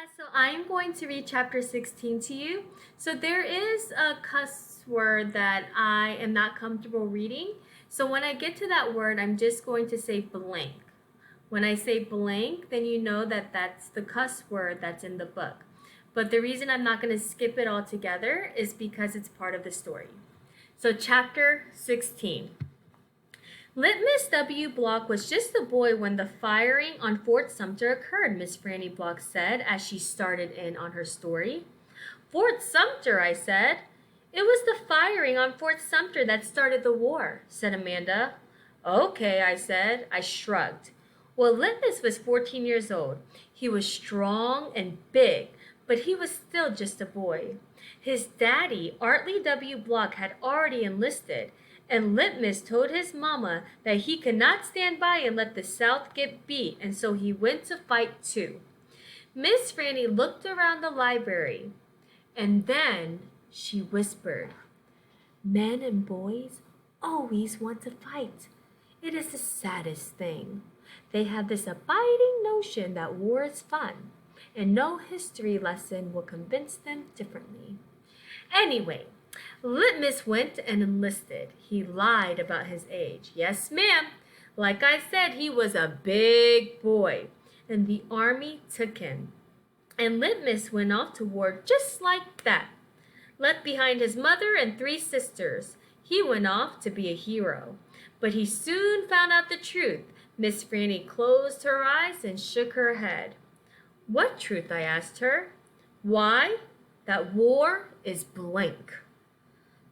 class, so I am going to read chapter 16 to you. So there is a cuss word that I am not comfortable reading. So when I get to that word, I'm just going to say blank. When I say blank, then you know that that's the cuss word that's in the book. But the reason I'm not going to skip it altogether is because it's part of the story. So chapter 16. Litmus W. Block was just a boy when the firing on Fort Sumter occurred, Miss Franny Block said as she started in on her story. Fort Sumter, I said. It was the firing on Fort Sumter that started the war, said Amanda. Okay, I said. I shrugged. Well, Litmus was 14 years old. He was strong and big, but he was still just a boy. His daddy, Artley W. Block, had already enlisted, and Litmus told his mama that he could not stand by and let the South get beat, and so he went to fight too. Miss Franny looked around the library, and then she whispered, Men and boys always want to fight. It is the saddest thing. They have this abiding notion that war is fun, and no history lesson will convince them differently. Anyway, Litmus went and enlisted. He lied about his age. Yes, ma'am. Like I said, he was a big boy, and the army took him. And Litmus went off to war just like that. Left behind his mother and 3 sisters. He went off to be a hero. But he soon found out the truth. Miss Franny closed her eyes and shook her head. What truth? I asked her. Why, that war is blank.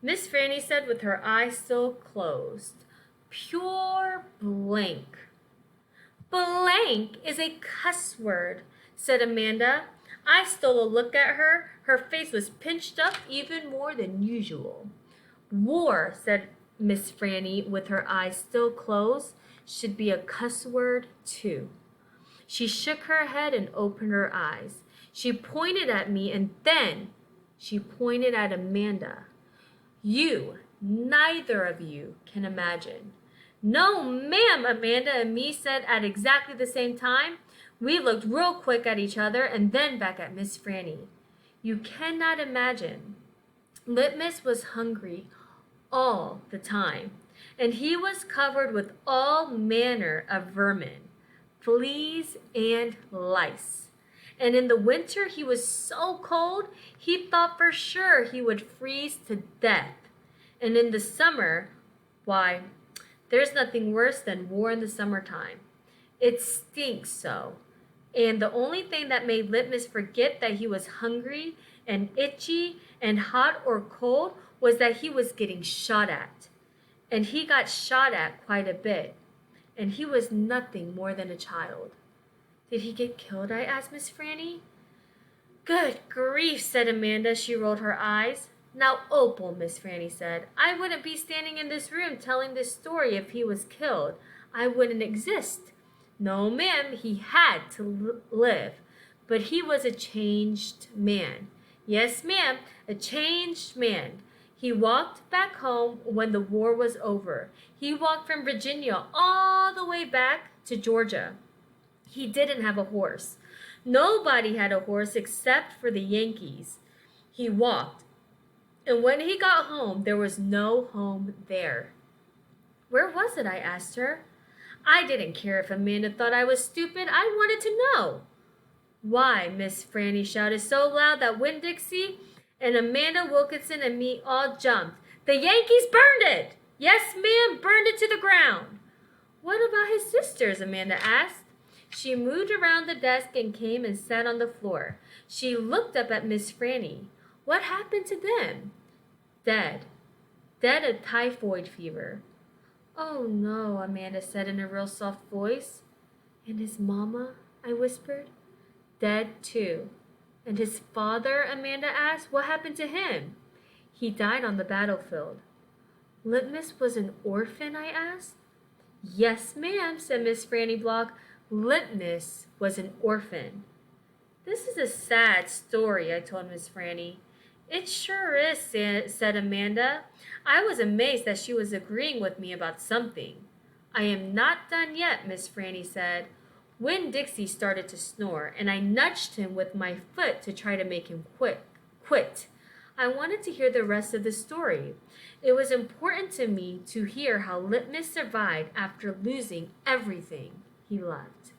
Miss Franny said with her eyes still closed, Pure blank. Blank is a cuss word, said Amanda. I stole a look at her. Her face was pinched up even more than usual. War, said Miss Franny with her eyes still closed, should be a cuss word too. She shook her head and opened her eyes. She pointed at me and then she pointed at Amanda. You, neither of you, can imagine. No, ma'am, Amanda and me said at exactly the same time. We looked real quick at each other and then back at Miss Franny. You cannot imagine. Litmus was hungry all the time, and he was covered with all manner of vermin, fleas, and lice. And in the winter he was so cold, he thought for sure he would freeze to death. And in the summer, why, there's nothing worse than war in the summertime. It stinks so. And the only thing that made Litmus forget that he was hungry and itchy and hot or cold was that he was getting shot at. And he got shot at quite a bit. And he was nothing more than a child. Did he get killed? I asked Miss Franny. Good grief, said Amanda. She rolled her eyes. Now, Opal, Miss Franny said, I wouldn't be standing in this room telling this story if he was killed. I wouldn't exist. No, ma'am, he had to live. But he was a changed man. Yes, ma'am, a changed man. He walked back home when the war was over. He walked from Virginia all the way back to Georgia. He didn't have a horse. Nobody had a horse except for the Yankees. He walked. And when he got home, there was no home there. Where was it? I asked her. I didn't care if Amanda thought I was stupid. I wanted to know. Why, Miss Franny shouted so loud that Winn-Dixie and Amanda Wilkinson and me all jumped. The Yankees burned it! Yes, ma'am, burned it to the ground. What about his sisters? Amanda asked. She moved around the desk and came and sat on the floor. She looked up at Miss Franny. What happened to them? Dead. Dead of typhoid fever. Oh no, Amanda said in a real soft voice. And his mama? I whispered. Dead too. And his father? Amanda asked. What happened to him? He died on the battlefield. Litmus was an orphan? I asked. Yes, ma'am, said Miss Franny Block. Litmus was an orphan. This is a sad story, I told Miss Franny. It sure is, said Amanda. I was amazed that she was agreeing with me about something. I am not done yet, Miss Franny said. Winn-Dixie started to snore, and I nudged him with my foot to try to make him quit. I wanted to hear the rest of the story. It was important to me to hear how Litmus survived after losing everything he loved.